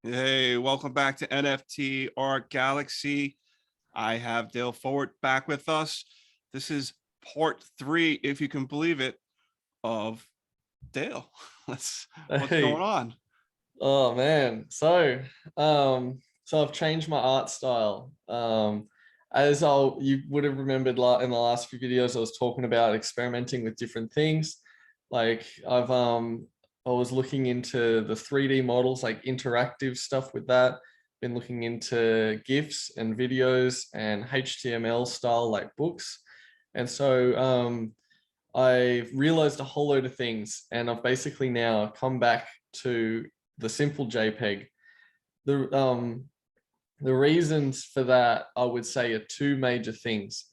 Hey, welcome back to NFT Art Galaxy. I have Dale Forward back with us. This is part 3, if you can believe it, of Dale. What's going Hey, on? oh man. So I've changed my art style. As you would have remembered in the last few videos, I was talking about experimenting with different things. Like I was looking into the 3D models, like interactive stuff with that. Been looking into GIFs and videos and HTML style like books. And so I realized a whole load of things, and I've basically now come back to the simple JPEG. The um, the reasons for that, I would say, are two major things.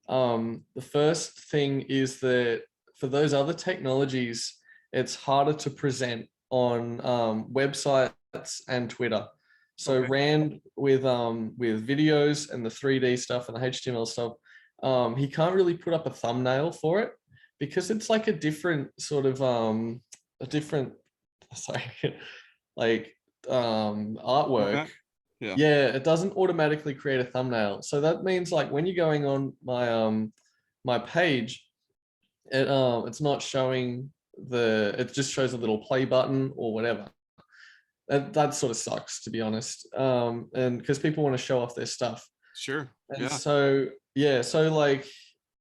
The first thing is that for those other technologies, it's harder to present on websites and Twitter. So Okay. Rand with videos and the 3D stuff and the HTML stuff, he can't really put up a thumbnail for it because it's like a different sort of a different sorry like artwork. Okay. Yeah. Yeah, it doesn't automatically create a thumbnail. So that means like when you're going on my page, it's not showing it just shows a little play button or whatever. That sort of sucks, to be honest. And because people want to show off their stuff. Sure. And Yeah. so yeah, so like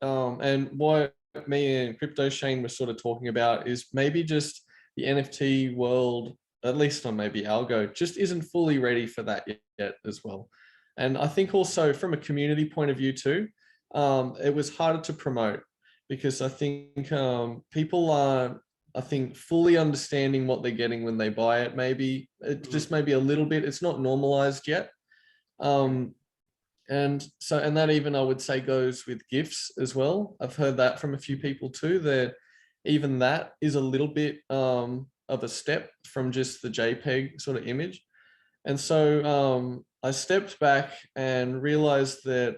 and what me and Crypto Shane were sort of talking about is maybe just the NFT world, at least on maybe Algo, just isn't fully ready for that yet as well. And I think also from a community point of view too, it was harder to promote because I think people are, I think, fully understanding what they're getting when they buy it. Maybe it just maybe a little bit. It's not normalized yet. Um, and that even I would say goes with GIFs as well. I've heard that from a few people too, that even that is a little bit of a step from just the JPEG sort of image. And so I stepped back and realized that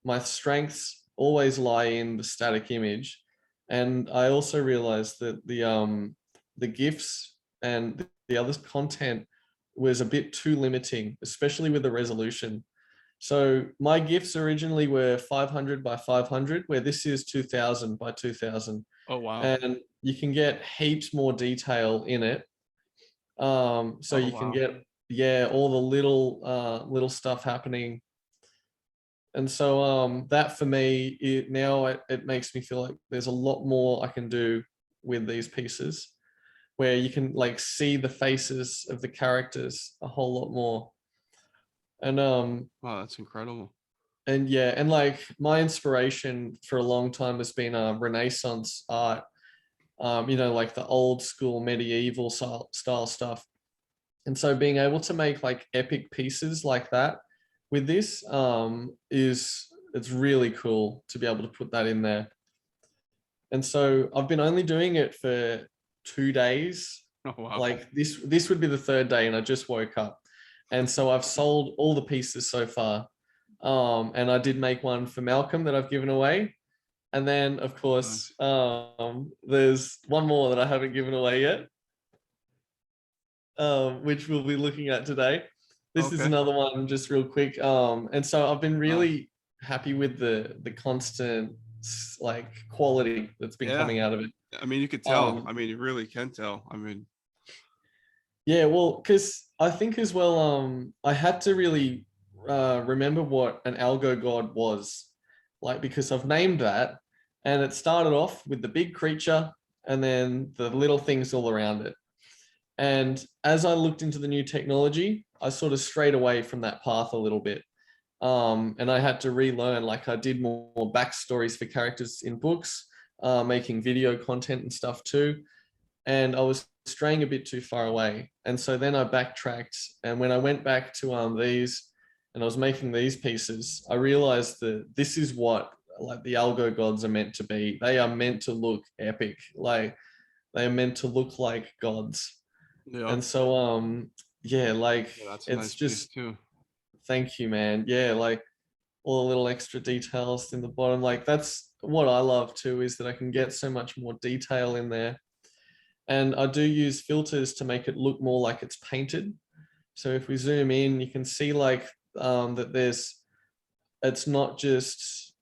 my strengths always lie in the static image. And I also realized that the GIFs and the other content was a bit too limiting, especially with the resolution. So my GIFs originally were 500 by 500, where this is 2000 by 2000. Oh, wow. And you can get heaps more detail in it. So Oh, you can wow. get, yeah, all the little stuff happening. And so that for me, it makes me feel like there's a lot more I can do with these pieces, where you can like see the faces of the characters a whole lot more. Wow, that's incredible. And yeah, and like my inspiration for a long time has been Renaissance art, like the old school medieval style stuff. And so being able to make like epic pieces like that with this it's really cool to be able to put that in there. And so I've been only doing it for 2 days. Oh, wow. Like this would be the third day, and I just woke up. And so I've sold all the pieces so far. And I did make one for Malcolm that I've given away. And then, of course, Nice. there's one more that I haven't given away yet, which we'll be looking at today. This is Okay. another one, just real quick. And so I've been Wow. really happy with the constant like quality that's been Yeah. coming out of it. I mean, you could tell. I mean, you really can tell. I mean, Yeah, well, because I think as well, I had to really remember what an algo god was, like because I've named that, and it started off with the big creature and then the little things all around it. And as I looked into the new technology, I sort of strayed away from that path a little bit. And I had to relearn, like I did more backstories for characters in books, making video content and stuff too. And I was straying a bit too far away. And so then I backtracked. And when I went back to these and I was making these pieces, I realized that this is what like the algo gods are meant to be. They are meant to look epic. Like they are meant to look like gods. yeah. And so yeah, like Yeah, that's a it's nice piece just too. thank you, man. Yeah, like all the little extra details in the bottom. Like that's what I love too, is that I can get so much more detail in there. And I do use filters to make it look more like it's painted. So if we zoom in, you can see like that it's not just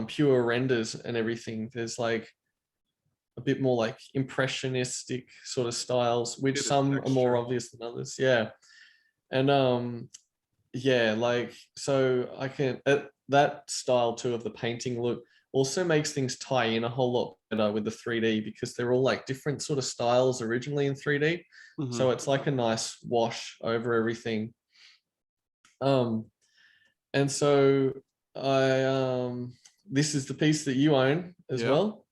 pure renders and everything. There's like a bit more like impressionistic sort of styles, which See the some are more texture. obvious than others. Yeah. And yeah, like, so I can, that style too of the painting look also makes things tie in a whole lot better with the 3D, because they're all like different sort of styles originally in 3D. Hmm. So it's like a nice wash over everything. Um, and so I, this is the piece that you own as Yeah. well.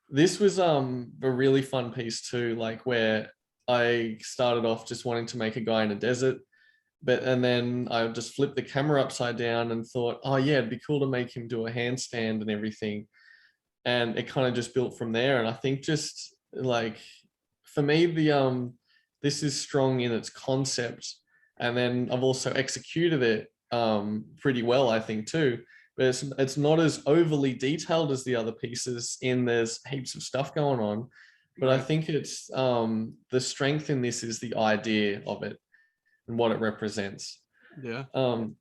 This was a really fun piece too, like where I started off just wanting to make a guy in a desert, and then I just flipped the camera upside down and thought, oh yeah, it'd be cool to make him do a handstand and everything. And it kind of just built from there. And I think just like for me, this is strong in its concept. And then I've also executed it pretty well, I think too. But it's not as overly detailed as the other pieces in there's heaps of stuff going on. But I Right. think it's the strength in this is the idea of it and what it represents. Yeah. Um,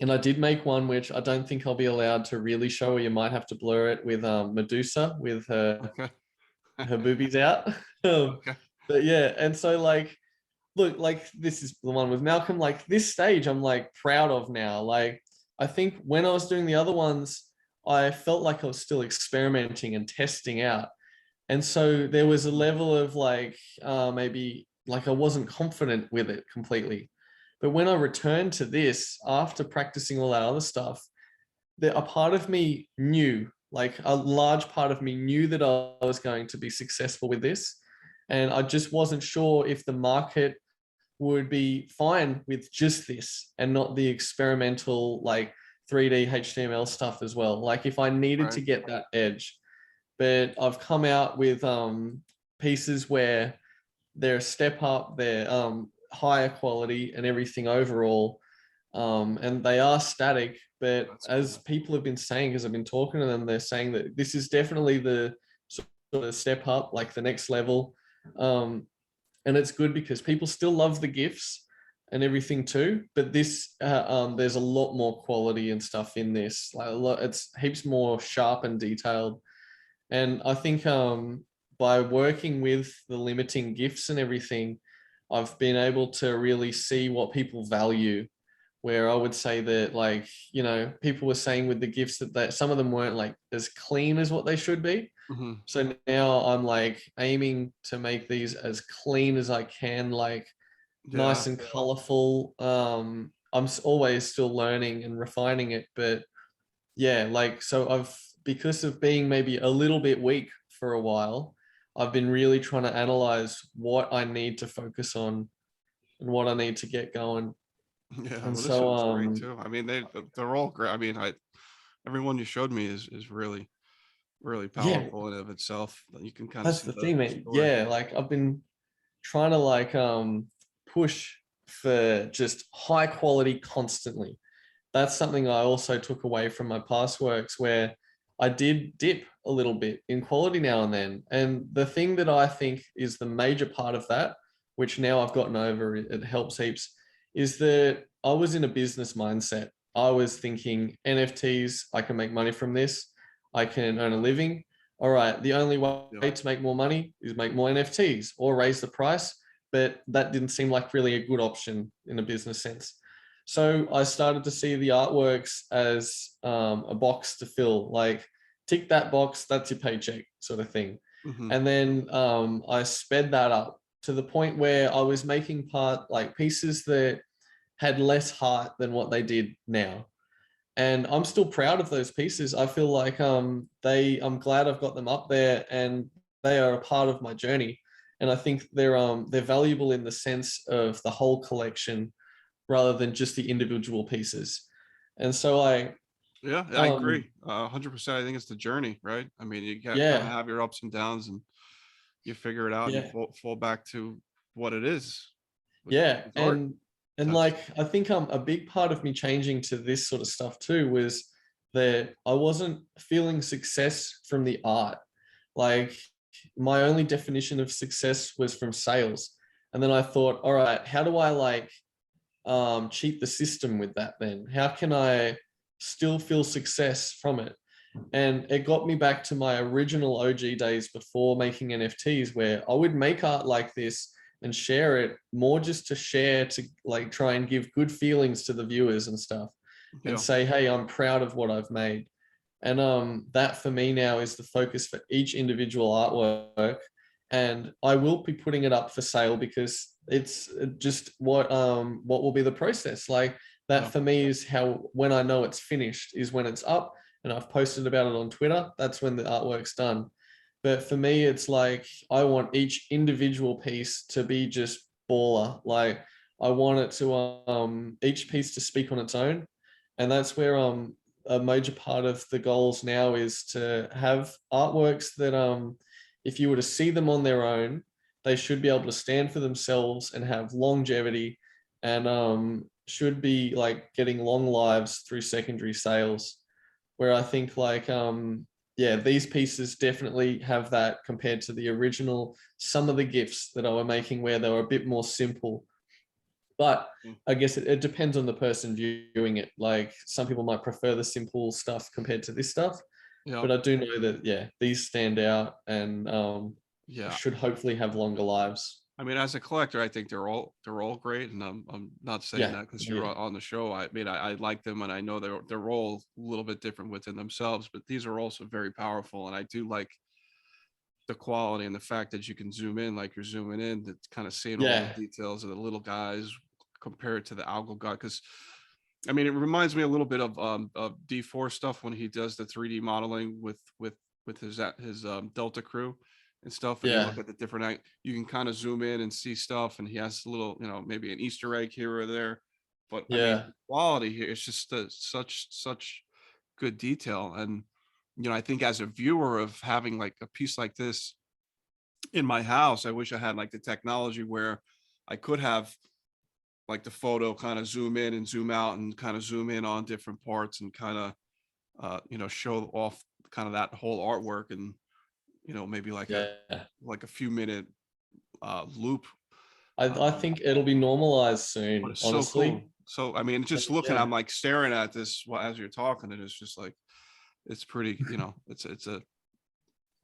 and I did make one which I don't think I'll be allowed to really show, or you might have to blur it, with Medusa with Okay. her boobies out. Okay. But yeah, and so like, look, like this is the one with Malcolm. Like this stage, I'm like proud of now. Like I think when I was doing the other ones, I felt like I was still experimenting and testing out, and so there was a level of like maybe like I wasn't confident with it completely. But when I returned to this after practicing all that other stuff, a part of me knew, like a large part of me knew that I was going to be successful with this. And I just wasn't sure if the market would be fine with just this and not the experimental, like 3D HTML stuff as well. Like if I needed to Right. get that edge. But I've come out with pieces where they're a step up, they're higher quality and everything overall. And they are static, but That's as cool. people have been saying, because I've been talking to them, they're saying that this is definitely the sort of step up, like the next level. And it's good because people still love the GIFs and everything too, but this there's a lot more quality and stuff in this. Like it's heaps more sharp and detailed. And I think by working with the limiting GIFs and everything, I've been able to really see what people value. Where I would say that, like, you know, people were saying with the GIFs that some of them weren't like as clean as what they should be. Hmm. So now I'm like aiming to make these as clean as I can, like Yeah. nice and colorful. I'm always still learning and refining it, but yeah, like, so I've, because of being maybe a little bit weak for a while, I've been really trying to analyze what I need to focus on and what I need to get going. Yeah. And Well, this so, one's great too. I mean, they're all great. I mean, everyone you showed me is really yeah, powerful in of itself. You can kind of that's see the the thing, man. story. Yeah, like I've been trying to like push for just high quality constantly. That's something I also took away from my past works, where I did dip a little bit in quality now and then. And the thing that I think is the major part of that, which now I've gotten over, it helps heaps, is that I was in a business mindset. I was thinking NFTs, I can make money from this, I can earn a living. All right, the only way Yeah. to make more money is make more NFTs or raise the price. But that didn't seem like really a good option in a business sense. So I started to see the artworks as a box to fill, like tick that box, that's your paycheck sort of thing. Hmm. And then I sped that up to the point where I was making part like pieces that had less heart than what they did now. And I'm still proud of those pieces. I feel like I'm glad I've got them up there and they are a part of my journey. And I think they're valuable in the sense of the whole collection rather than just the individual pieces. And so Yeah, I um agree. 100%. I think it's the journey, right? I mean, you got kind of yeah, have your ups and downs, and you figure it out, and you yeah, fall back to what it is, which yeah. is art. And That's like I think a big part of me changing to this sort of stuff too was that I wasn't feeling success from the art. Like my only definition of success was from sales. And then I thought, all right, how do I like cheat the system with that then? How can I still feel success from it? And it got me back to my original OG days before making NFTs, where I would make art like this and share it more just to share, to like try and give good feelings to the viewers and stuff, and Yeah. say, hey, I'm proud of what I've made. And that for me now is the focus for each individual artwork. And I will be putting it up for sale because it's just what will be the process. Like that Yeah. for me is how, when I know it's finished, is when it's up and I've posted about it on Twitter. That's when the artwork's done. But for me, it's like I want each individual piece to be just baller. Like I want it to each piece to speak on its own. And that's where a major part of the goals now is to have artworks that if you were to see them on their own, they should be able to stand for themselves and have longevity, and should be like getting long lives through secondary sales. Where I think like yeah, these pieces definitely have that compared to the original. Some of the gifts that I were making where they were a bit more simple, but Mm. I guess it depends on the person viewing it. Like some people might prefer the simple stuff compared to this stuff, Yeah. but I do know that, yeah, these stand out and Yeah. should hopefully have longer lives. I mean, as a collector, I think they're all great, and I'm not saying Yeah, that because you're yeah, on the show. I mean, I like them, and I know they're all a little bit different within themselves, but these are also very powerful, and I do like the quality and the fact that you can zoom in, like you're zooming in, to kind of seeing all the yeah, details of the little guys compared to the ALGO God. Because I mean, it reminds me a little bit of D4 stuff when he does the 3D modeling with his Delta crew and stuff. And you yeah, look at the different, you can kind of zoom in and see stuff. And he has a little, maybe an Easter egg here or there. But I mean, yeah, the quality here is just such good detail. And I think as a viewer of having like a piece like this in my house, I wish I had like the technology where I could have like the photo kind of zoom in and zoom out and kind of zoom in on different parts and kind of show off kind of that whole artwork, and maybe yeah. like a few minute loop. I um think it'll be normalized but soon, it's so honestly. cool. So I mean, just looking, Yeah, I'm like staring at this as you're talking, and it's just like it's pretty, it's a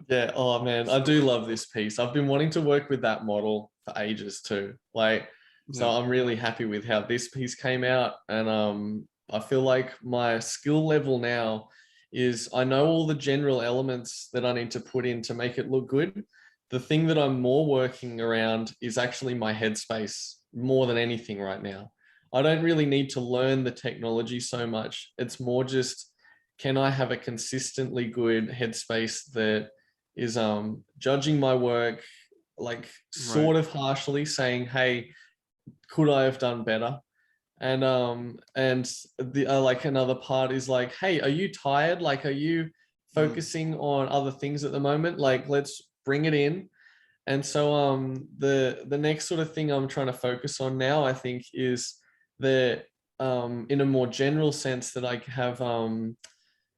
yeah. Oh man, I so do love this piece. I've been wanting to work with that model for ages too. Like, so yeah. I'm really happy with how this piece came out, and I feel like my skill level now is I know all the general elements that I need to put in to make it look good. The thing that I'm more working around is actually my headspace more than anything right now. I don't really need to learn the technology so much. It's more just, can I have a consistently good headspace that is judging my work like Right. sort of harshly, saying, hey, could I have done better? And the like another part is like, hey, are you tired? Like, are you Mm. focusing on other things at the moment? Like, let's bring it in. And so the next sort of thing I'm trying to focus on now, I think, is that in a more general sense, that I have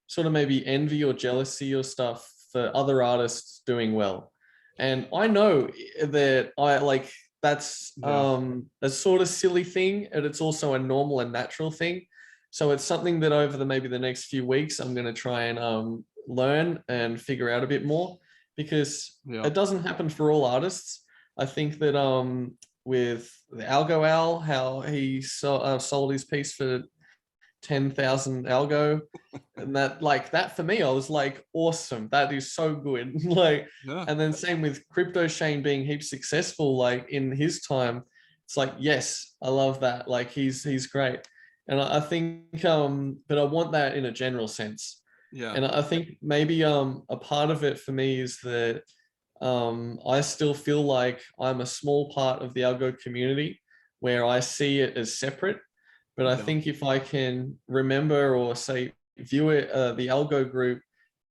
sort of maybe envy or jealousy or stuff for other artists doing well. And I know that I like, that's Yeah. a sort of silly thing, and it's also a normal and natural thing. So it's something that over the maybe the next few weeks I'm going to try and learn and figure out a bit more, because Yeah. it doesn't happen for all artists. I think that with the Algo Al, how he sold his piece for 10,000 algo, and that, like, that for me, I was like, awesome, that is so good. Like, Yeah. and then same with Crypto Shane being heaps successful like in his time. It's like, yes, I love that, like he's great. And I think but I want that in a general sense. Yeah. And I think maybe a part of it for me is that I still feel like I'm a small part of the algo community, where I see it as separate. But I Yeah. think if I can remember, or say view it, the algo group,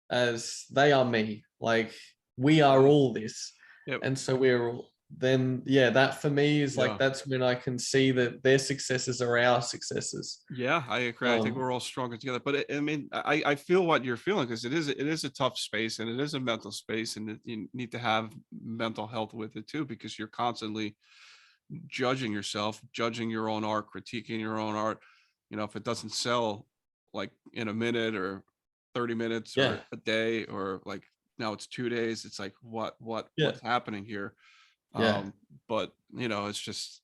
as they are me, like we are Yeah. all this. Yep. And so then, yeah, that for me is like, Yeah. that's when I can see that their successes are our successes. Yeah, I agree. I think Um, we're all stronger together. But I mean, I feel what you're feeling, because it is a tough space, and it is a mental space, and you need to have mental health with it too, because you're constantly judging yourself, judging your own art, critiquing your own art. You know, if it doesn't sell like in a minute or 30 minutes Yeah. or a day, or like now it's 2 days, it's like Yeah. what's happening here? Yeah. But you know, it's just,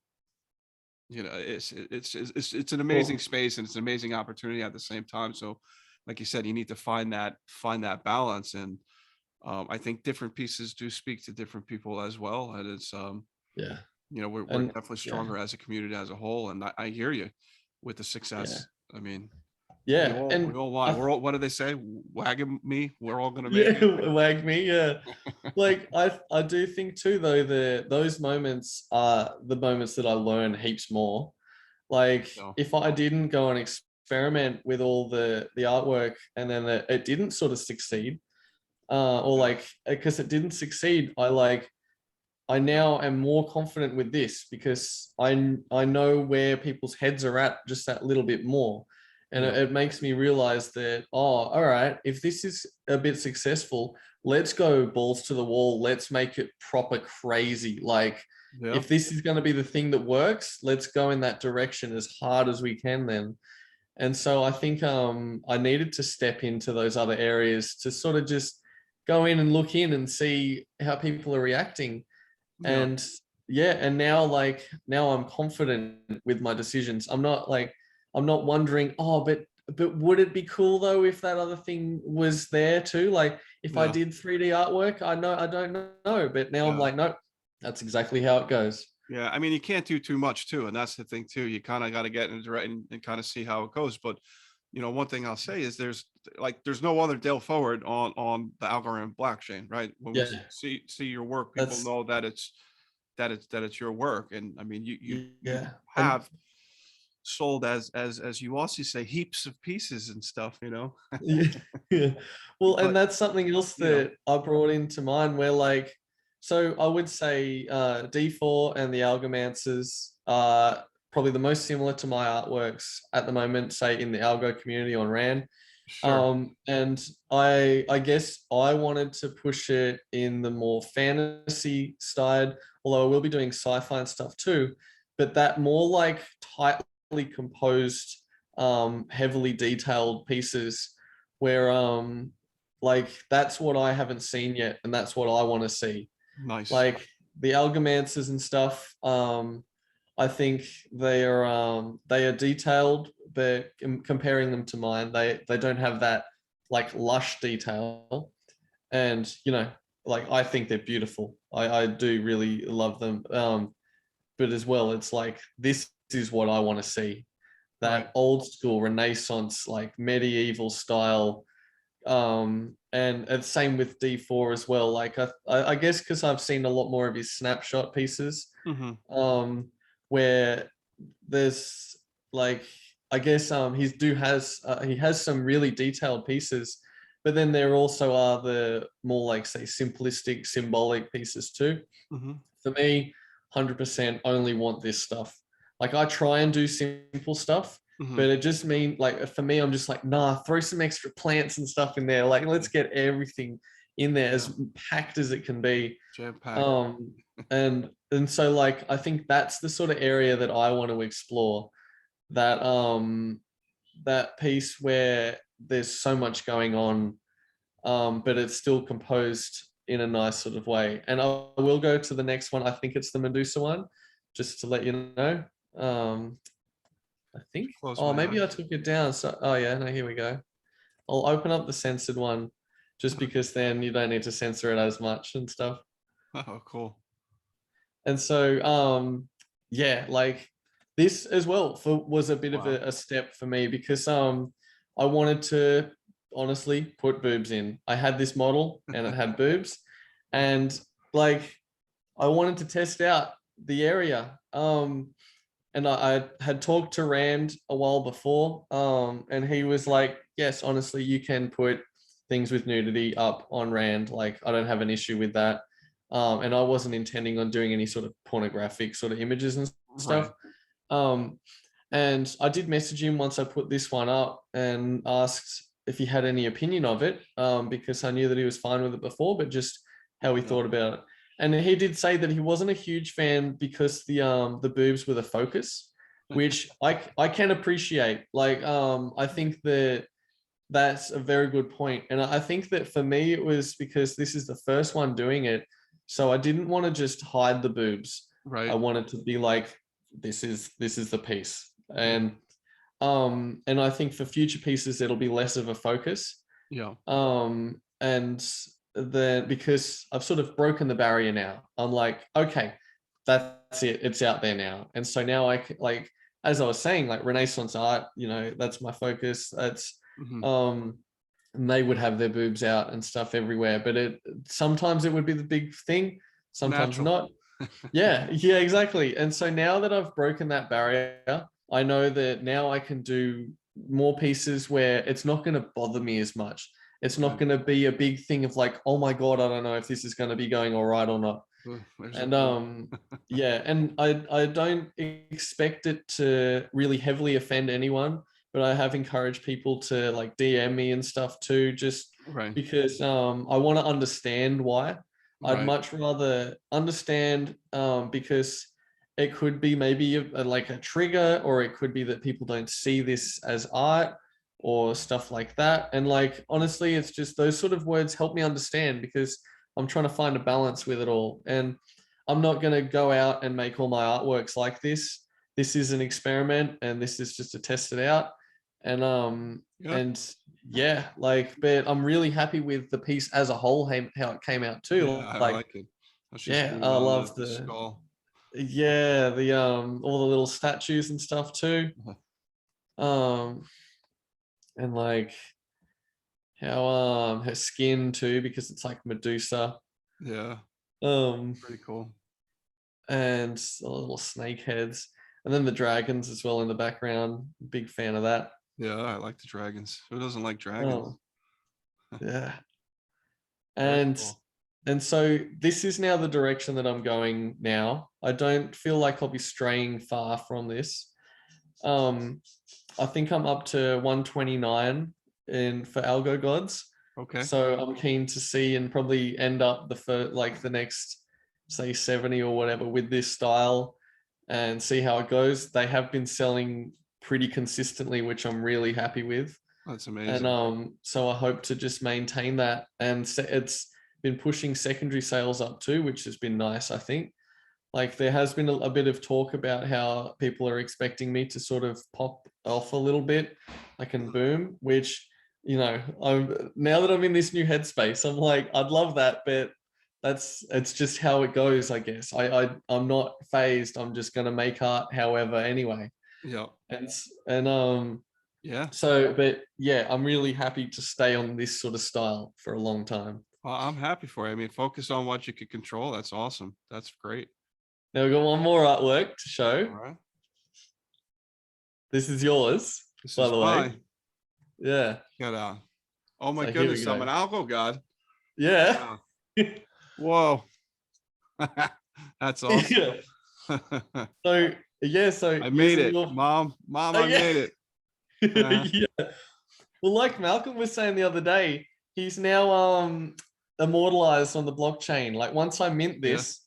you know, it's an amazing Well, space, and it's an amazing opportunity at the same time. So like you said, you need to find that balance. And I think different pieces do speak to different people as well. And it's yeah. you know, we're And definitely yeah. stronger as a community as a whole. And I hear you with the Yeah. success. I mean, we Yeah. all we And all want, I we're all, what do they say, wagging me, we're all gonna make yeah, it. wag me. Yeah. Like I do think too though that those moments are the moments that I learn heaps more. Like So if I didn't go and experiment with all the artwork and then it didn't sort of succeed, or yeah, like because it didn't succeed, I now am more confident with this because I know where people's heads are at just that little bit more. And yeah, it makes me realize that, oh, all right, if this is a bit successful, let's go balls to the wall. Let's make it proper crazy. Like, yeah, if this is going to be the thing that works, let's go in that direction as hard as we can then. And so I think I needed to step into those other areas to sort of just go in and look in and see how people are reacting. yeah, And yeah, and now now I'm confident with my decisions. I'm not wondering, oh, but would it be cool though if that other thing was there too? Like if I yeah, did 3D artwork, I don't know, but now I'm yeah. like, nope, that's exactly how it goes. Yeah, I mean, you can't do too much too, and that's the thing too. You kind of got to get into it and kind of see how it goes. But you know, one thing I'll say is there's no other Dale Forward on the Algorand blockchain, right? When we Yeah, see your work, people that's know that it's your work. And I mean, you yeah. And have sold, as you also say, heaps of pieces and stuff, you know. yeah, yeah. Well, and But that's something else you know, that I brought into mind where like, so I would say D4 and the Algomancers are probably the most similar to my artworks at the moment, say in the Algo community on Rand. sure. And I guess I wanted to push it in the more fantasy side, although I will be doing sci-fi and stuff too, but that more like tightly composed, heavily detailed pieces where like that's what I haven't seen yet, and that's what I want to see. Nice. Like the Algomancers and stuff, I think they are detailed, but comparing them to mine, they don't have that like lush detail. And you know, like I think they're beautiful. I do really love them. But as well, it's like this is what I want to see. Right. That old school Renaissance, like medieval style. And same with D4 as well. Like I guess because I've seen a lot more of his snapshot pieces, Hmm. um, where there's like I guess he has some really detailed pieces, but then there also are the more like say simplistic symbolic pieces too. Hmm. For me, 100% only want this stuff. Like I try and do simple stuff, Hmm. but it just mean like for me, I'm just like, nah, throw some extra plants and stuff in there. Like let's get everything in there Yeah. as packed as it can be. Jam packed. Um, and so like I think that's the sort of area that I want to explore. That that piece where there's so much going on, but it's still composed in a nice sort of way. And I will go to the next one. I think it's the Medusa one, just to let you know. Um, I think. Close Oh, my maybe I eyes. took it down. So, oh yeah, no, here we go. I'll open up the censored one, just because then you don't need to censor it as much and stuff. Oh, cool. And so, yeah, like this as well was a bit of Wow. a step for me because I wanted to honestly put boobs in. I had this model and it had boobs, and like I wanted to test out the area. And I had talked to Rand a while before, and he was like, "Yes, honestly, you can put things with nudity up on Rand. Like, I don't have an issue with that." And I wasn't intending on doing any sort of pornographic sort of images and Right. stuff. Um, and I did message him once I put this one up and asked if he had any opinion of it, because I knew that he was fine with it before, but just how he Yeah. thought about it. and he did say that he wasn't a huge fan because the boobs were the focus, which I can appreciate. Like I think that that's a very good point. And I think that for me, it was because this is the first one doing it. So I didn't want to just hide the boobs. I Right. wanted to be like, this is the piece. And I think for future pieces, it'll be less of a focus. Yeah. And then because I've sort of broken the barrier now, I'm like, okay, that's it. It's out there now. And so now like, as I was saying, like Renaissance art, you know, that's my focus. That's, Mhm. and they would have their boobs out and stuff everywhere, but sometimes it would be the big thing, sometimes Natural. not. Yeah, exactly. And so now that I've broken that barrier, I know that now I can do more pieces where it's not going to bother me as much. It's not going to be a big thing of like, oh my God, I don't know if this is going to be going all right or not. And yeah, and I don't expect it to really heavily offend anyone, but I have encouraged people to like DM me and stuff too, just Right. because I want to understand why. I'd Right. much rather understand because it could be maybe like a trigger, or it could be that people don't see this as art or stuff like that. And like honestly, it's just those sort of words help me understand, because I'm trying to find a balance with it all. And I'm not going to go out and make all my artworks like this. This is an experiment, and this is just to test it out. And Yeah. and yeah, like, but I'm really happy with the piece as a whole, how it came out too. Yeah, I Like, like it. How she's yeah, doing I on love the skull. the all the little statues and stuff too. Um, and like how her skin too, because it's like Medusa. Yeah, Um, pretty cool. and the little snake heads, and then the dragons as well in the background. Big fan of that. Yeah, I like the dragons. Who doesn't like dragons? Oh, yeah. Very And cool. so this is now the direction that I'm going now. I don't feel like I'll be straying far from this. I think I'm up to 129 in for Algo Gods. Okay. So I'm keen to see and probably end up the next, say, 70 or whatever with this style, and see how it goes. They have been selling pretty consistently, which I'm really happy with. That's And amazing. so I hope to just maintain that. And it's been pushing secondary sales up too, which has been nice, I think. Like there has been a bit of talk about how people are expecting me to sort of pop off a little bit, like and boom, which, you know, now that I'm in this new headspace, I'm like, I'd love that, but it's just how it goes, I guess. I'm not phased. I'm just gonna make art however anyway. Yeah. And Yeah. so, but yeah, I'm really happy to stay on this sort of style for a long time. Well, I'm happy for you. I mean, focus on what you can control. That's awesome. That's great. Now we've got one more artwork to show. All right. This is yours, This by is the way. mine. Yeah. Get out. Oh my So here we goodness, I'm go. an algo god. Yeah. Wow. Whoa. That's awesome. Yeah. So yeah, so I made using it. your Mom, I yeah. made it. Yeah. Well, like Malcolm was saying the other day, he's now immortalized on the blockchain. Like once I mint Yeah, this,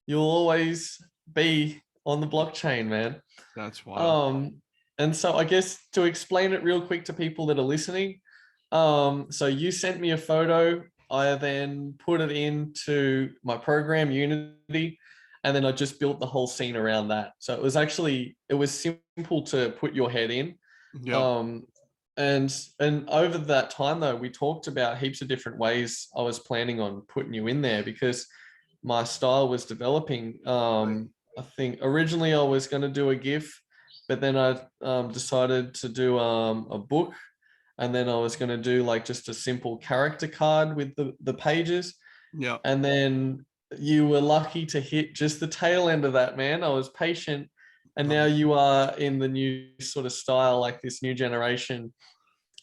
you'll always be on the blockchain, man. that's wild. Um, and so I guess to explain it real quick to people that are listening, so you sent me a photo. I then put it into my program Unity, and then I just built the whole scene around that. So it was simple to put your head in. Yep. Um, and over that time though, we talked about heaps of different ways I was planning on putting you in there, because my style was developing. Right. I think originally I was going to do a GIF, but then I decided to do a book, and then I was going to do like just a simple character card with the pages. Yep. And then you were lucky to hit just the tail end of that, man. I was patient, and now you are in the new sort of style, like this new generation.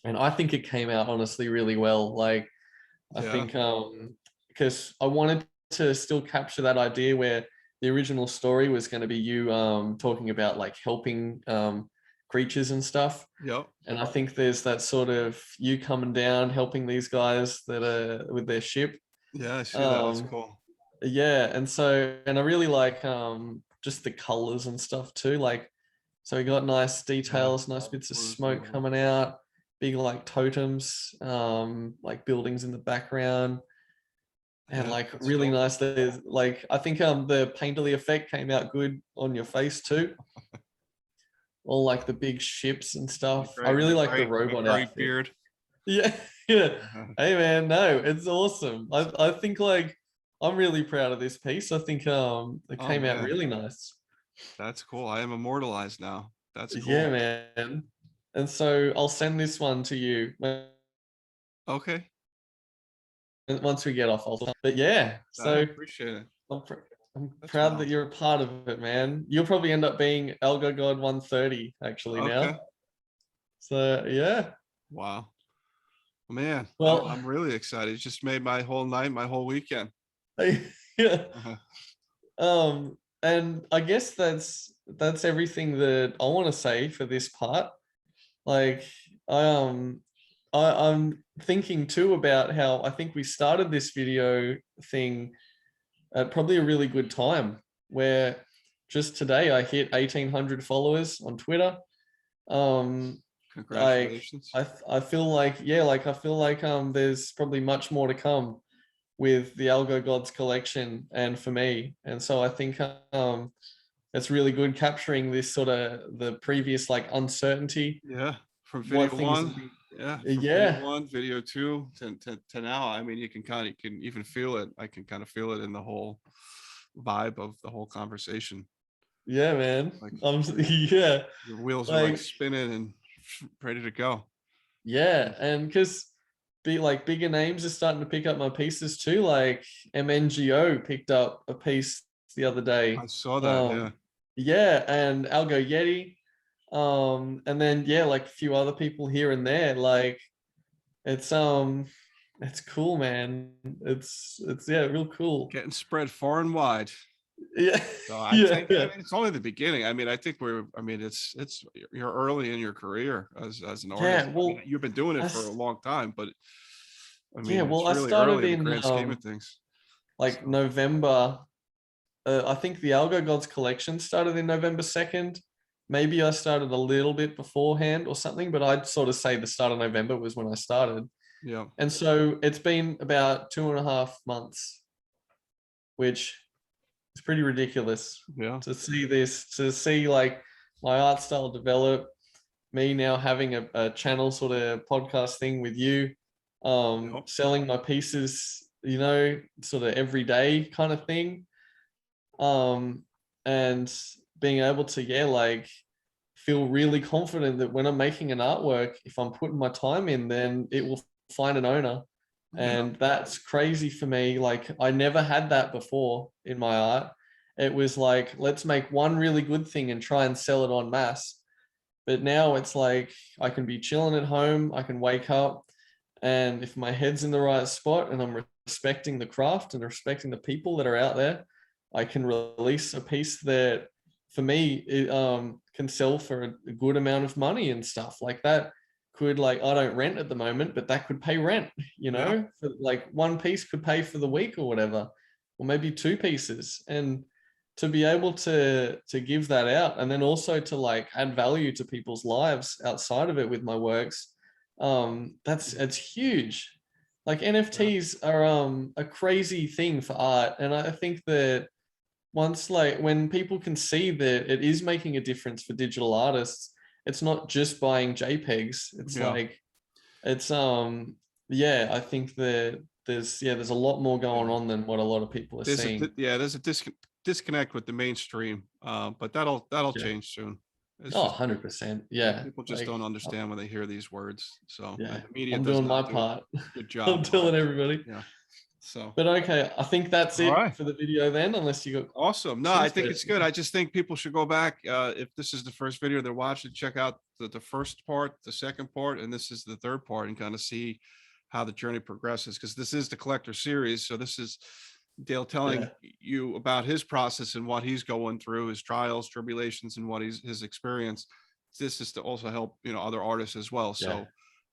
And I think it came out honestly really well. Like I Yeah. think because I wanted to still capture that idea where the original story was going to be you talking about like helping creatures and stuff. Yep. And I think there's that sort of you coming down, helping these guys that are with their ship. Yeah, I see that. That's Um, cool. Yeah, and I really like just the colors and stuff too. Like, so we got nice Yeah. details, nice bits of Blues, smoke yellow. coming out, big like totems, like buildings in the background, and Yeah, like that's really dope. nice. There's like, I think the painterly effect came out good on your face too. All like the big ships and stuff. I really like the The robot great outfit. beard. Yeah, yeah. Hey man, no, it's awesome. I think like I'm really proud of this piece. I think it Oh came out man, really nice. that's cool. I am immortalized now. That's Yeah, cool. man. And so I'll send this one to you Okay, once we get off. But yeah, I so appreciate it. I'm, I'm That's proud that wild. you're a part of it, man. You'll probably end up being Algo God 130 actually Okay, now. So yeah. wow, man, Well, I'm really excited. It just made my whole night, my whole weekend. yeah. Uh-huh. And I guess that's everything that I want to say for this part. Like, I I'm thinking too about how I think we started this video thing at probably a really good time, where just today I hit 1,800 followers on Twitter. Um, like Congratulations. I feel like, yeah, like I feel like there's probably much more to come with the Algo Gods collection and for me. And so I think it's really good capturing this sort of the previous like uncertainty, Yeah, from what video things have one. been. Yeah, from video Yeah, one, video two to now. I mean, you can even feel it. I can kind of feel it in the whole vibe of the whole conversation. yeah, man. Like Yeah, your wheels are like like spinning and ready to go. yeah, and because be like bigger names are starting to pick up my pieces too. Like MNGO picked up a piece the other I day. saw that. Yeah. Um, yeah, and Algo Yeti. And then yeah, like a few other people here and there. Like it's it's cool, man. It's yeah, real cool. Getting spread far and wide. Yeah, So I yeah, think, I yeah, mean, it's only the beginning. I mean, I think I mean, it's you're early in your career as an artist. yeah. I mean, Well, you've been doing I it for a s- long time, but I yeah, mean, well, it's I really early started in the in grand scheme of things. like So, November. I think the Algo Gods collection started in November 2nd. Maybe I started a little bit beforehand or something, but I'd sort of say the start of November was when I started. yeah, And so it's been about 2.5 months, which is pretty ridiculous yeah, to see this, to see like my art style develop, me now having a channel sort of podcast thing with you, yep, selling my pieces, you know, sort of every day kind of thing. Um, and being able to, yeah, like feel really confident that when I'm making an artwork, if I'm putting my time in, then it will find an owner. yeah, And that's crazy for me. Like I never had that before in my art. It was like, let's make one really good thing and try and sell it en masse. But now it's like I can be chilling at home, I can wake up, and if my head's in the right spot and I'm respecting the craft and respecting the people that are out there, I can release a piece that for me it can sell for a good amount of money and stuff like that. Could, like, I don't rent at the moment, but that could pay rent, you yeah, know, for like one piece could pay for the week or whatever, or maybe two pieces. And to be able to give that out and then also to like add value to people's lives outside of it with my works, that's it's huge. Like yeah, NFTs are a crazy thing for art, and I think that once, like, when people can see that it is making a difference for digital artists, it's not just buying JPEGs. It's yeah. like it's yeah, I think that there's a lot more Yeah. going on than what a lot of people are seeing. Yeah, there's a disconnect with the mainstream, but that'll Yeah. change soon. It's Oh, just 100%. yeah, Yeah. people just Like, don't understand when they hear these words. So, and yeah, the media I'm does doing my not do part. a good job I'm of telling everybody. yeah. So, But okay, I think that's all it right. for the video then, unless you got Awesome. No, I questions. think But it's good. I just think people should go back. If this is the first video they're watching, check out the first part, the second part, and this is the third part, and kind of see how the journey progresses. Because this is the collector series. So this is Dale telling yeah, you about his process and what he's going through, his trials, tribulations, and what his experience. This is to also help, other artists as well. yeah,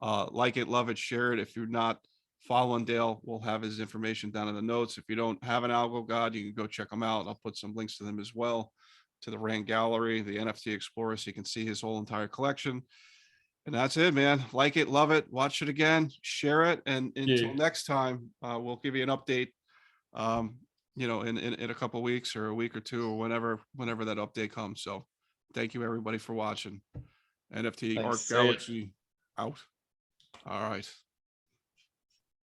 So like it, love it, share it. If you're not following Dale. We'll have his information down in the notes. If you don't have an Algo God, you can go check them out. I'll put some links to them as well, to the Rand Gallery, the NFT Explorer, so you can see his whole entire collection. And that's it, man. Like it, love it, watch it again, share it. And until next time, we'll give you an update, in a couple of weeks or a week or two or whenever that update comes. So thank you everybody for watching. NFT Art Thanks. See ya. Galaxy out. All right.